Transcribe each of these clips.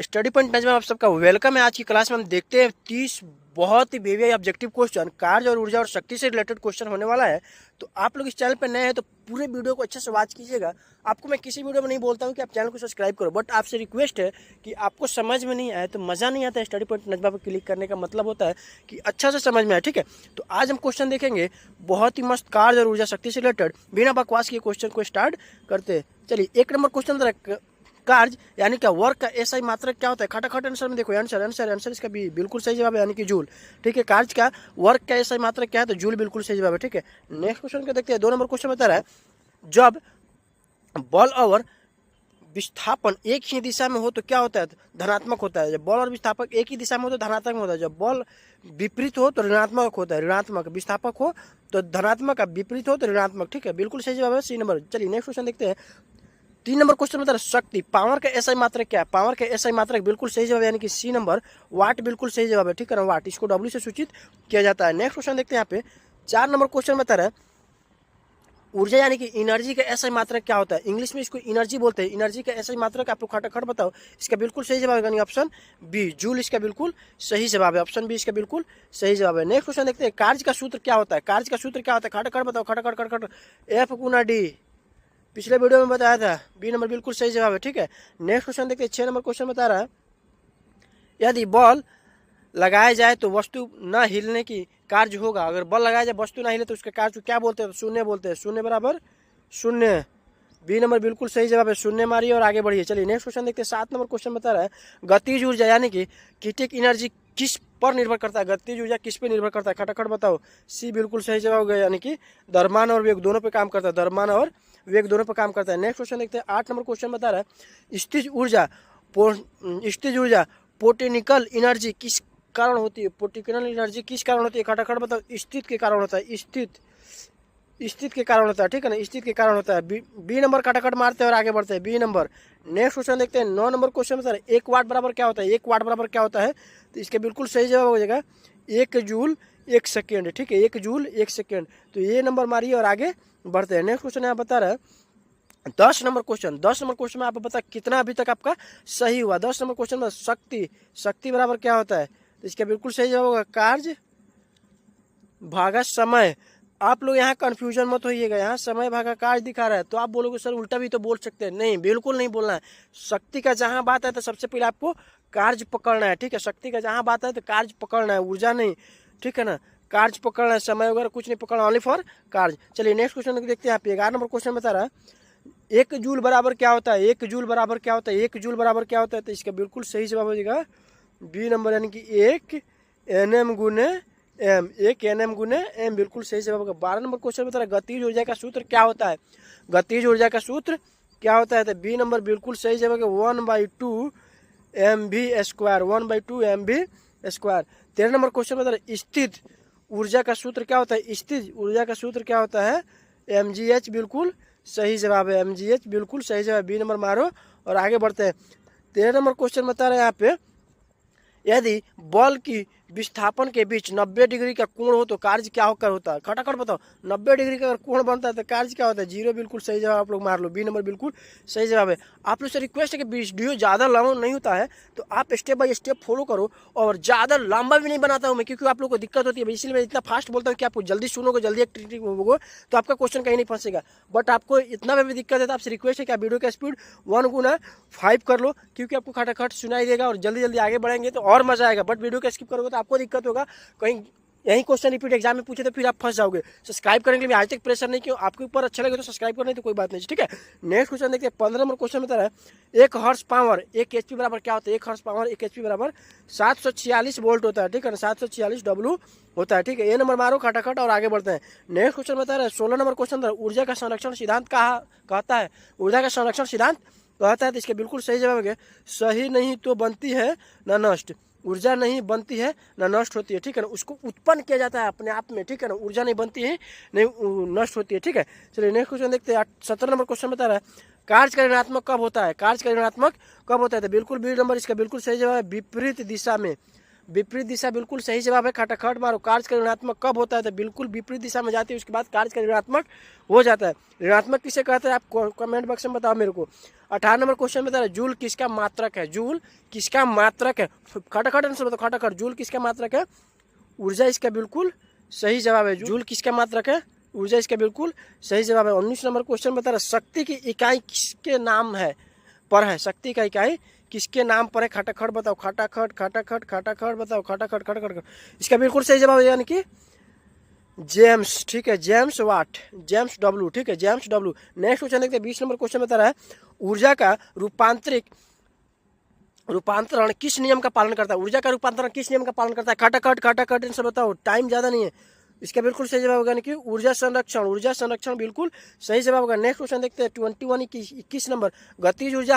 Study point में आप सबका वेलकम है। आज की क्लास में हम देखते हैं 30 बहुत ही बेबी ऑब्जेक्टिव क्वेश्चन, कार्य और ऊर्जा और शक्ति से रिलेटेड क्वेश्चन होने वाला है। तो आप लोग इस चैनल पर नए हैं तो पूरे वीडियो को अच्छे से वॉच कीजिएगा। आपको मैं किसी वीडियो में नहीं बोलता हूँ कि आप चैनल को सब्सक्राइब करो, बट आपसे रिक्वेस्ट है कि आपको समझ में नहीं आए तो मज़ा नहीं आता है। स्टडी पॉइंट नजमा पर क्लिक करने का मतलब होता है कि अच्छा से समझ में आए, ठीक है। तो आज हम क्वेश्चन देखेंगे बहुत ही मस्त, कार्य और ऊर्जा शक्ति से रिलेटेड। बिना बकवास के क्वेश्चन को स्टार्ट करते हैं। चलिए, एक नंबर क्वेश्चन, कार्य यानी क्या वर्क का एसआई मात्रक क्या होता है। खटाखट आंसर में देखो, आंसर इसका भी बिल्कुल सही जवाब है, यानी कि जूल, ठीक है। कार्य का वर्क का एसआई मात्रक क्या है, तो जूल बिल्कुल सही जवाब है, ठीक है। नेक्स्ट क्वेश्चन को देखते हैं। 2 नंबर क्वेश्चन बता रहा है, जब बल और विस्थापन एक ही दिशा में हो तो क्या होता है, धनात्मक होता है। जब बल और विस्थापक एक ही दिशा में हो तो धनात्मक होता है। जब बल विपरीत हो तो ऋणात्मक होता है, ऋणात्मक। विस्थापक हो तो धनात्मक, विपरीत हो तो ऋणात्मक, ठीक है। बिल्कुल सही जवाब है सी नंबर। चलिए नेक्स्ट क्वेश्चन देखते हैं। 3 नंबर क्वेश्चन बता रहा है, शक्ति, पावर का एसआई मात्रक क्या है। पावर का एसआई मात्रक बिल्कुल सही जवाब है, यानी कि सी नंबर, वाट बिल्कुल सही जवाब है, ठीक है ना। वाट, इसको डब्ल्यू से सूचित किया जाता है। नेक्स्ट क्वेश्चन देखते हैं। यहाँ पे 4 नंबर क्वेश्चन बता रहा है, ऊर्जा यानी कि एनर्जी का एसआई मात्रक क्या होता है। इंग्लिश में इसको एनर्जी बोलते हैं। एनर्जी का एसआई मात्रक आप लोग खटाखट बताओ। इसका बिल्कुल सही जवाब है ऑप्शन बी, जूल, इसका बिल्कुल सही जवाब है। ऑप्शन बी इसका बिल्कुल सही जवाब है। नेक्स्ट क्वेश्चन देखते हैं, कार्य का सूत्र क्या होता है। कार्य का सूत्र क्या होता है, खटाखट बताओ, खटाखट खटाखट। एफ गुना डी, पिछले वीडियो में बताया था, बी नंबर बिल्कुल सही जवाब है, ठीक है। नेक्स्ट क्वेश्चन देखते हैं। 6 नंबर क्वेश्चन बता रहा है, यदि बॉल लगाया जाए तो वस्तु न हिलने की कार्य होगा। अगर बल लगाया जाए वस्तु ना हिले तो उसका कार्य क्या बोलते हैं, तो शून्य बोलते हैं। शून्य बराबर शून्य, बी नंबर बिल्कुल सही जवाब है। शून्य मारिए और आगे बढ़िए। चलिए नेक्स्ट क्वेश्चन देखते हैं। 7 नंबर क्वेश्चन बता रहा है, गतिज ऊर्जा यानी कि किनेटिक एनर्जी किस पर निर्भर करता है। गतिज ऊर्जा किस पे निर्भर करता है, खटाखट बताओ। सी बिल्कुल सही जवाब होगा, यानी कि द्रव्यमान और वेग दोनों पे काम करता है। द्रव्यमान और वेग दोनों पे काम करता है। नेक्स्ट क्वेश्चन देखते हैं। 8 नंबर क्वेश्चन बता रहा है, स्थिज ऊर्जा पोटेंशियल एनर्जी किस कारण होती है। पोटेंशियल एनर्जी किस कारण होती है, खटाखट बताओ। स्थित के कारण होता है, स्थित के कारण होता है, ठीक है ना। स्थित के कारण होता है। बी नंबर खटाखट मारते हैं और आगे बढ़ते हैं, बी नंबर। नेक्स्ट क्वेश्चन देखते हैं। 9 नंबर क्वेश्चन बता रहे, 1 वाट बराबर क्या होता है। 1 वाट बराबर क्या होता है, तो इसके बिल्कुल सही जवाब हो जाएगा 1 जूल 1 सेकेंड, ठीक है। 1 जूल 1 सेकेंड, तो ये नंबर मारिए और आगे बढ़ते हैं। नेक्स्ट क्वेश्चन यहाँ बता रहा है 10 नंबर क्वेश्चन। 10 नंबर क्वेश्चन में आप बता कितना अभी तक आपका सही हुआ। 10 नंबर क्वेश्चन में शक्ति बराबर क्या होता है, तो इसका बिल्कुल सही जवाब होगा कार्य भागा समय। आप लोग यहाँ कंफ्यूजन मत होइएगा, यहाँ समय भागा कार्य दिखा रहा है तो आप बोलोगे सर उल्टा भी तो बोल सकते हैं। नहीं, बिल्कुल नहीं बोलना है। शक्ति का जहाँ बात है तो सबसे पहले आपको कार्य पकड़ना है, ठीक है। शक्ति का जहाँ बात है तो कार्य पकड़ना है, ऊर्जा नहीं, ठीक है ना। कार्य पकड़ना है, समय वगैरह कुछ नहीं पकड़ना, ओनली फॉर कार्य। चलिए नेक्स्ट क्वेश्चन देखते हैं। यहाँ पे 11 नंबर क्वेश्चन बता रहा है, 1 जूल बराबर क्या होता है। 1 जूल बराबर क्या होता है, 1 जूल बराबर क्या होता है, तो इसका बिल्कुल सही जवाब हो जाएगा बी नंबर, यानी कि 1 NM गुने एम, 1 NM गुने एम, बिल्कुल सही जवाब होगा। 12 नंबर क्वेश्चन बता रहा है, गतिज ऊर्जा का सूत्र क्या होता है। गतिज ऊर्जा का सूत्र क्या होता है, तो बी नंबर बिल्कुल सही जवाब है 1/2 mv², 1/2 mv²। 13 नंबर क्वेश्चन बता रहा है, स्थित ऊर्जा का सूत्र क्या होता है। स्थित ऊर्जा का सूत्र क्या होता है, mgh, बिल्कुल सही जवाब है। mgh बिल्कुल सही जवाब, बी नंबर मारो और आगे बढ़ते हैं। 13 नंबर क्वेश्चन बता रहे हैं यहाँ पे, यदि बॉल की विस्थापन के बीच 90 डिग्री का कोण हो तो कार्य क्या होकर होता है। खटाखट बताओ, 90 डिग्री का अगर कोण बनता है तो कार्य क्या होता है, 0, बिल्कुल सही जवाब आप लोग मार लो। बी नंबर बिल्कुल सही जवाब है। आप लोग से रिक्वेस्ट है कि वीडियो ज़्यादा लंबा नहीं होता है तो आप स्टेप बाय स्टेप फॉलो करो, और ज़्यादा लंबा भी नहीं बनाता हूँ मैं, क्योंकि आप लोग को दिक्कत होती है, इसलिए मैं इतना फास्ट बोलता हूँ कि आप जल्दी सुनोगे, जल्दी एक होगा तो आपका क्वेश्चन कहीं नहीं फंसेगा। बट आपको इतना में भी दिक्कत है तो आपसे रिक्वेस्ट है कि आप वीडियो का स्पीड 1x5 कर लो, क्योंकि आपको खटाखट सुनाई देगा और जल्दी जल्दी आगे बढ़ेंगे तो और मजा आएगा। बट वीडियो का स्किप करोगे तो आपको दिक्कत होगा, कहीं यही क्वेश्चन रिपीट एग्जाम में पूछे तो फिर आप फंस जाओगे। सब्सक्राइब करने के लिए आज तक प्रेशर नहीं किया, आपके ऊपर अच्छा लगे तो सब्सक्राइब करना, तो कोई बात नहीं, ठीक है। नेक्स्ट क्वेश्चन देखते हैं। 15 नंबर क्वेश्चन बता रहा है, 1 हॉर्स पावर 1 HP बराबर क्या होता है। 1 हॉर्स पावर 1 HP बराबर 746 वोल्ट होता है, ठीक है ना। 746 W होता है, ठीक है। ये नंबर मारो खटाखट और आगे बढ़ते हैं। नेक्स्ट क्वेश्चन बता रहा है, 16 नंबर क्वेश्चन, ऊर्जा का संरक्षण सिद्धांत कहता है। ऊर्जा का संरक्षण सिद्धांत कहता है, तो इसके बिल्कुल सही जवाब है सही नहीं तो बनती है ना नष्ट। ऊर्जा नहीं बनती है ना नष्ट होती है, ठीक है ना। उसको उत्पन्न किया जाता है अपने आप में, ठीक है ना। ऊर्जा नहीं बनती है, नहीं नष्ट होती है, ठीक है। चलिए नेक्स्ट क्वेश्चन देखते हैं। 17 नंबर क्वेश्चन बता रहा है, कार्य का ऋणात्मक कब होता है। कार्य का ऋणात्मक कब होता है, तो बिल्कुल बी नंबर इसका बिल्कुल सही जवाब है विपरीत दिशा में। विपरीत दिशा बिल्कुल सही जवाब है। खटाखट मारो। कार्य का ऋणात्मक कब होता है? तो बिल्कुल विपरीत दिशा में जाती है उसके बाद कार्य का ऋणात्मक हो जाता है। ऋणात्मक किसे कहते हैं आप कमेंट बॉक्स में बताओ मेरे को। 18 नंबर क्वेश्चन बता रहा है जूल किसका मात्रक है? जूल किसका मात्रक है? खटाखट आंसर बताओ। खटाखट जूल किसका मात्रक है? ऊर्जा इसका बिल्कुल सही जवाब है। जूल किसका मात्रक है? ऊर्जा इसका बिल्कुल सही जवाब है। 19 नंबर क्वेश्चन बता रहा है शक्ति की इकाई किसके नाम है पर है? शक्ति का इकाई किसके नाम पर है? खटाखट बताओ। खटाखट खटाखट खटाखट बताओ। खटाखट खटाखट इसका बिल्कुल सही जवाब है यानी कि जेम्स। ठीक है, जेम्स वाट, जेम्स डब्ल्यू। ठीक है, जेम्स डब्ल्यू। नेक्स्ट क्वेश्चन देखते हैं। 20 नंबर क्वेश्चन बता रहा है ऊर्जा का रूपांतरण किस नियम का पालन करता है? ऊर्जा का रूपांतरण किस नियम का पालन करता है? खटाखट खटाखट आंसर बताओ। टाइम ज्यादा नहीं है। इसका बिल्कुल सही जवाब होगा कि ऊर्जा संरक्षण। ऊर्जा संरक्षण बिल्कुल सही जवाब होगा। नेक्स्ट क्वेश्चन देखते हैं 21 नंबर। गतिज ऊर्जा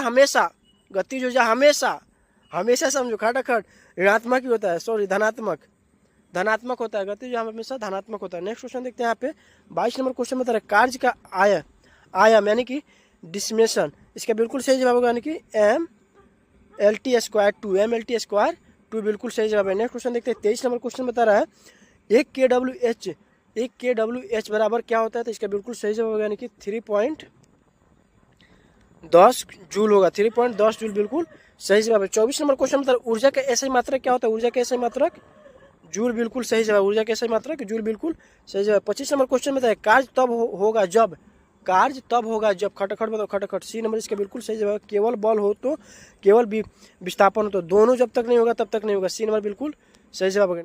हमेशा समझो खटाखट ऋणात्मक ही होता है, सॉरी धनात्मक होता है। गतिज हमेशा धनात्मक होता है। नेक्स्ट क्वेश्चन देखते हैं यहाँ पे 22 नंबर क्वेश्चन बता रहा है कार्य का आयाम यानी कि डिस्मेशन। इसका बिल्कुल सही जवाब होगा यानी कि MLT² 2 बिल्कुल सही जवाब है। नेक्स्ट क्वेश्चन देखते हैं 23 नंबर क्वेश्चन बता रहा है 1 kWh बराबर क्या होता है? तो इसका बिल्कुल सही जवाब होगा यानी कि 3.10 जूल होगा। 3.10 जूल बिल्कुल सही जवाब है। 24 नंबर क्वेश्चन बता रहा है ऊर्जा का ऐसा मात्रक क्या होता है? ऊर्जा का ऐसा मात्रक जूल बिल्कुल सही जवाब। ऊर्जा का ऐसा मात्रक जूल बिल्कुल सही जवाब। 25 नंबर क्वेश्चन बता रहा है कार्य तब होगा जब खटाखट बताओ। खटाखट सी नंबर इसका बिल्कुल सही जवाब। केवल बल हो तो केवल विस्थापन हो तो दोनों जब तक नहीं होगा तब तक नहीं होगा। सी नंबर बिल्कुल सही जवाब होगा।